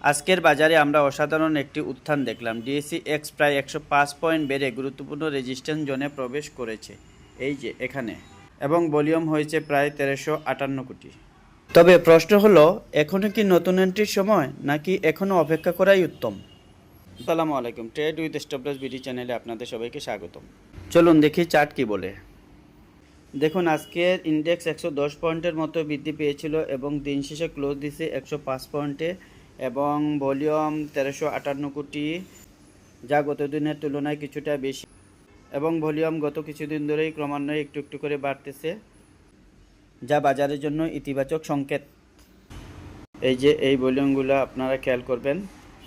আজকের বাজারে আমরা অসাধারণ একটি উত্থান দেখলাম। ডিএসসি এক্স প্রায় 105 পয়েন্ট বেড়ে গুরুত্বপূর্ণ রেজিস্ট্যান্স জোনে প্রবেশ করেছে, এই যে এখানে, এবং ভলিউম হয়েছে প্রায় 1358 কোটি। তবে প্রশ্ন হলো, এখনও কি নতুন এন্ট্রির সময়, নাকি এখনও অপেক্ষা করাই উত্তম? আসসালামু আলাইকুম, ট্রেড উইথ স্টপলস বিডি চ্যানেলে আপনাদের সবাইকে স্বাগতম। চলুন দেখি চার্ট কি বলে। দেখুন, আজকের ইন্ডেক্স 110 পয়েন্টের মতো বৃদ্ধি পেয়েছিল এবং দিন শেষে ক্লোজ দিছে 105 পয়েন্টে এবং ভলিউম 1358 কোটি, যা গত দিনের তুলনায় কিছুটা বেশি, এবং ভলিউম গত কিছুদিন ধরেই ক্রমান্বয়ে একটু একটু করে বাড়তেছে, যা বাজারের জন্য ইতিবাচক সংকেত। এই যে এই ভলিউমগুলো আপনারা খেয়াল করবেন।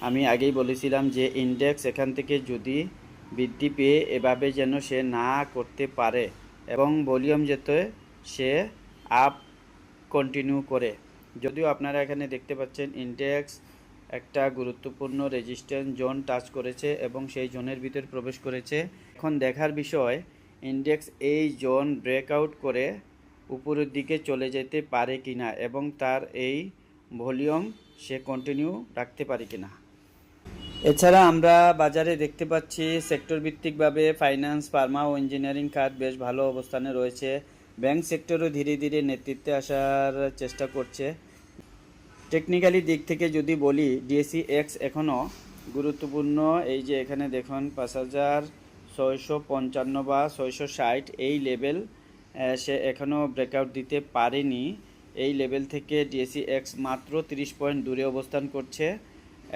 আমি আগেই বলেছিলাম যে ইন্ডেক্স এখান থেকে যদি বৃদ্ধি পেয়ে এভাবে যেন সে না করতে পারে এবং ভলিউম যেতে সে আপ কন্টিনিউ করে। যদিও আপনারা এখানে দেখতে পাচ্ছেন ইন্ডেক্স একটা গুরুত্বপূর্ণ রেজিস্ট্যান্স জোন টাচ করেছে এবং সেই জোনের ভিতর প্রবেশ করেছে। এখন দেখার বিষয়, ইন্ডেক্স এই জোন ব্রেকআউট করে উপরের দিকে চলে যেতে পারে কিনা এবং তার এই ভলিউম সে কন্টিনিউ রাখতে পারে কিনা। এছাড়া আমরা বাজারে দেখতে পাচ্ছি সেক্টর ভিত্তিকভাবে ফাইন্যান্স, ফার্মা ও ইঞ্জিনিয়ারিং খাত বেশ ভালো অবস্থানে রয়েছে। ব্যাংক সেক্টরও ধীরে ধীরে নেতৃত্বে আসার চেষ্টা করছে। টেকনিক্যালি দিক থেকে যদি বলি, ডিএসসি এক্স এখনও গুরুত্বপূর্ণ। এই যে এখানে দেখুন 5655 বা 660 এই লেভেল সে এখনও ব্রেকআউট দিতে পারেনি। এই লেভেল থেকে ডিএসসি এক্স মাত্র 30 পয়েন্ট দূরে অবস্থান করছে।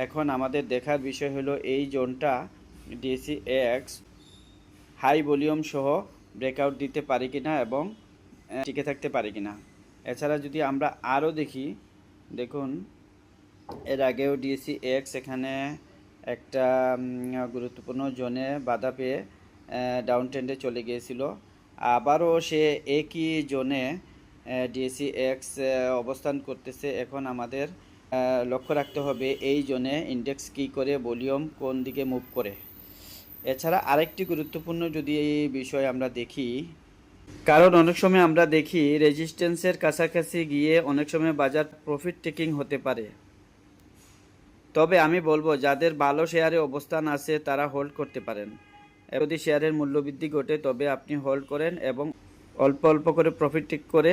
এখন আমাদের দেখার বিষয় হলো এই জোনটা ডিএসসি এক্স হাই ভলিউম সহ ব্রেকআউট দিতে পারে কিনা এবং টিকে থাকতে পারে কিনা। এছাড়া যদি আমরা আরও দেখি, দেখুন এর আগেও ডিএসসি এক্স এখানে একটা গুরুত্বপূর্ণ জোনে বাধা পেয়ে ডাউন ট্রেন্ডে চলে গিয়েছিল। আবারও সে একই জোনে ডিএসসি এক্স অবস্থান করতেছে। এখন আমাদের লক্ষ্য রাখতে হবে এই জোনে ইন্ডেক্স কী করে, ভলিউম কোন দিকে মুভ করে। এছাড়া আরেকটি গুরুত্বপূর্ণ যদি এই বিষয় আমরা দেখি, কারণ অনেক সময় আমরা দেখি রেজিস্ট্যান্সের কাছাকাছি গিয়ে অনেক সময় বাজার প্রফিট টেকিং হতে পারে। তবে আমি বলবো, যাদের ভালো শেয়ারে অবস্থান আছে তারা হোল্ড করতে পারেন। যদি শেয়ারের মূল্যবৃদ্ধি ঘটে তবে আপনি হোল্ড করেন এবং অল্প অল্প করে প্রফিট টেক করে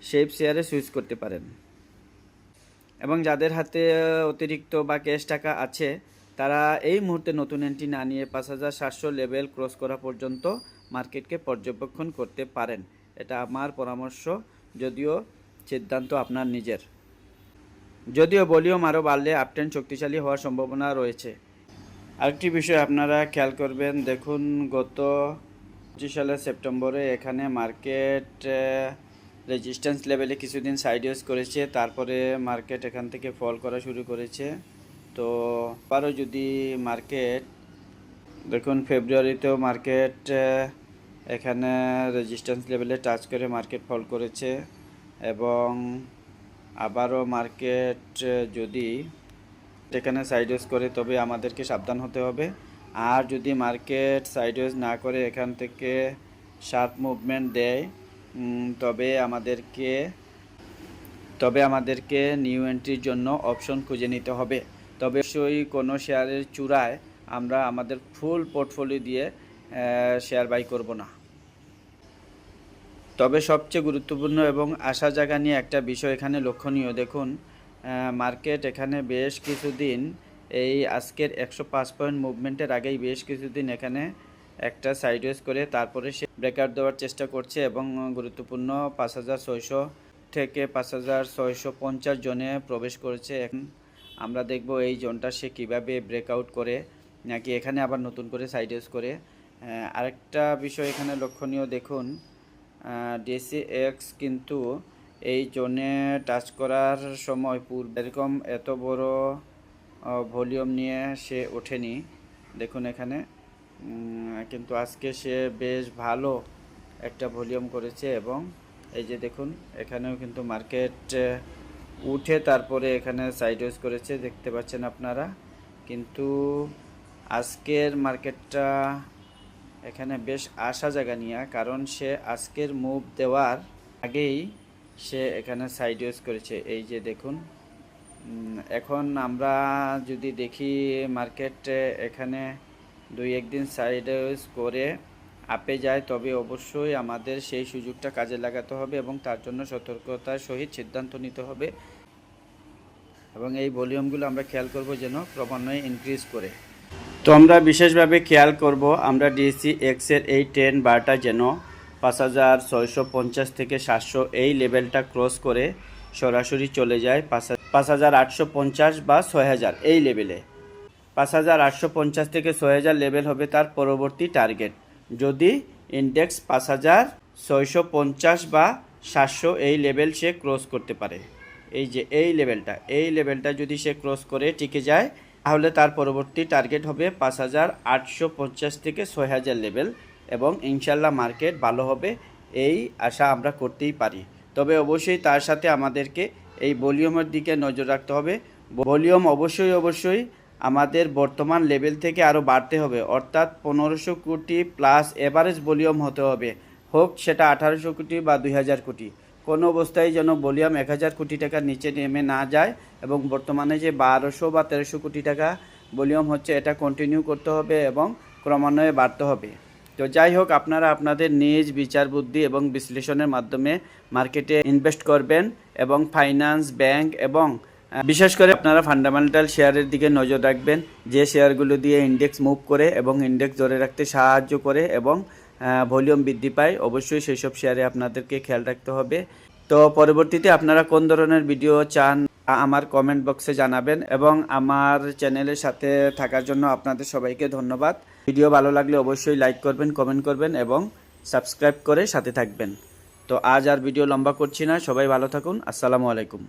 সেই শেয়ারে সুইচ করতে পারেন। এবং যাদের হাতে অতিরিক্ত বা ক্যাশ টাকা আছে তারা এই মুহূর্তে নতুন এন্ট্রি না নিয়ে 5700 লেভেল ক্রস করা পর্যন্ত মার্কেটকে পর্যবেক্ষণ করতে পারেন। এটা আমার পরামর্শ, যদিও সিদ্ধান্ত আপনার নিজের। যদিও ভলিউম আরও বাড়লে আপট্রেন্ড শক্তিশালী হওয়ার সম্ভাবনা রয়েছে। আরেকটি বিষয় আপনারা খেয়াল করবেন, দেখুন গত 25 সালের সেপ্টেম্বরে এখানে মার্কেট রেজিস্ট্যান্স লেভেলে কিছুদিন সাইডওয়েজ করেছে, তারপরে মার্কেট এখান থেকে ফল করা শুরু করেছে। তো আবারও যদি মার্কেট, দেখুন ফেব্রুয়ারিতেও মার্কেট এখানে রেজিস্ট্যান্স লেভেলে টাচ করে মার্কেট ফল করেছে এবং আবারও মার্কেট যদি এখানে সাইডওয়েজ করে তবে আমাদেরকে সাবধান হতে হবে। আর যদি মার্কেট সাইডওয়েজ না করে এখান থেকে শার্প মুভমেন্ট দেয় তবে আমাদেরকে নিউ এন্ট্রির জন্য অপশন খুঁজে নিতে হবে। তবে অবশ্যই কোনো শেয়ারের চূড়ায় আমরা আমাদের ফুল পোর্টফোলিও দিয়ে শেয়ার বাই করব না। তবে সবচেয়ে গুরুত্বপূর্ণ এবং আশা জায়গা নিয়ে একটা বিষয় এখানে লক্ষণীয়, দেখুন মার্কেট এখানে বেশ কিছুদিন এই আজকের 105 পয়েন্ট মুভমেন্টের আগেই বেশ কিছুদিন এখানে একটা সাইডওয়েজ করে তারপরে সে ব্রেকআউট দেওয়ার চেষ্টা করছে এবং গুরুত্বপূর্ণ 5600 থেকে 5650 জোনে প্রবেশ করেছে। এখন আমরা দেখব এই জোনটা সে কীভাবে ব্রেকআউট করে, নাকি এখানে আবার নতুন করে সাইডওয়েজ করে। আরেকটা বিষয় এখানে লক্ষণীয়, দেখুন ডিএসসি এক্স কিন্তু এই জোনে টাচ করার সময় পূর্বে এরকম এত বড় ভলিউম নিয়ে সে ওঠেনি। দেখুন এখানে কিন্তু আজকে সে বেশ ভালো একটা ভলিউম করেছে এবং এই যে দেখুন এখানেও কিন্তু মার্কেট উঠে তারপরে এখানে সাইডওয়েজ করেছে, দেখতে পাচ্ছেন আপনারা। কিন্তু আজকের মার্কেটটা এখানে বেশ আশা জায়গা নিয়ে, কারণ সে আজকের মুভ দেওয়ার আগেই সে এখানে সাইডওয়েজ করেছে। এই যে দেখুন এখন আমরা যদি দেখি মার্কেটে এখানে 2-1 দিন সাইডওয়েজ করে আপে যায়, তবে অবশ্যই আমাদের সেই সুযোগটা কাজে লাগাতে হবে এবং তার জন্য সতর্কতার সহিত সিদ্ধান্ত নিতে হবে এবং এই ভলিউমগুলো আমরা খেয়াল করব যেন ক্রমান্বয়ে ইনক্রিজ করে। তো আমরা বিশেষভাবে খেয়াল করব আমরা ডিএসসি এক্সের এই 10 বারটা যেন 5650 থেকে 700 এই লেভেলটা ক্রস করে সরাসরি চলে যায় 5850 বা 6000 এই লেভেলে। 5850 থেকে 6000 লেভেল হবে তার পরবর্তী টার্গেট। যদি ইন্ডেক্স 5650 বা 700 এই লেভেল সে ক্রস করতে পারে, এই যে এই লেভেলটা যদি সে ক্রস করে টিকে যায়, তাহলে তার পরবর্তী টার্গেট হবে 5850 থেকে 6000 লেভেল এবং ইনশাল্লাহ মার্কেট ভালো হবে, এই আশা আমরা করতেই পারি। তবে অবশ্যই তার সাথে আমাদেরকে এই ভলিউমের দিকে নজর রাখতে হবে। ভলিউম অবশ্যই আমাদের বর্তমান লেভেল থেকে আরও বাড়তে হবে, অর্থাৎ 1500 কোটি প্লাস এভারেজ ভলিউম হতে হবে, হোক সেটা 1800 কোটি বা 2000 কোটি। কোনো অবস্থায় যেন ভলিউম 1000 কোটি টাকার নিচে নেমে না যায় এবং বর্তমানে যে 1200 বা 1300 কোটি টাকা ভলিউম হচ্ছে এটা কন্টিনিউ করতে হবে এবং ক্রমান্বয়ে বাড়তে হবে। তো যাই হোক, আপনারা আপনাদের নিজ বিচার বুদ্ধি এবং বিশ্লেষণের মাধ্যমে মার্কেটে ইনভেস্ট করবেন এবং ফাইন্যান্স, ব্যাংক এবং বিশেষ করে আপনারা ফান্ডামেন্টাল শেয়ারের দিকে নজর রাখবেন, যে শেয়ারগুলো দিয়ে ইন্ডেক্স মুভ করে এবং ইন্ডেক্স ধরে রাখতে সাহায্য করে এবং ভলিউম বৃদ্ধি পায়। অবশ্যই সেই সব শেয়ারে আপনাদেরকে খেয়াল রাখতে হবে। তো পরবর্তীতে আপনারা কোন ধরনের ভিডিও চান আমার কমেন্ট বক্সে জানাবেন এবং আমার চ্যানেলের সাথে থাকার জন্য আপনাদের সবাইকে ধন্যবাদ। ভিডিও ভালো লাগলে অবশ্যই লাইক করবেন, কমেন্ট করবেন এবং সাবস্ক্রাইব করে সাথে থাকবেন। তো আজ আর ভিডিও লম্বা করছি না, সবাই ভালো থাকুন। আসসালামু আলাইকুম।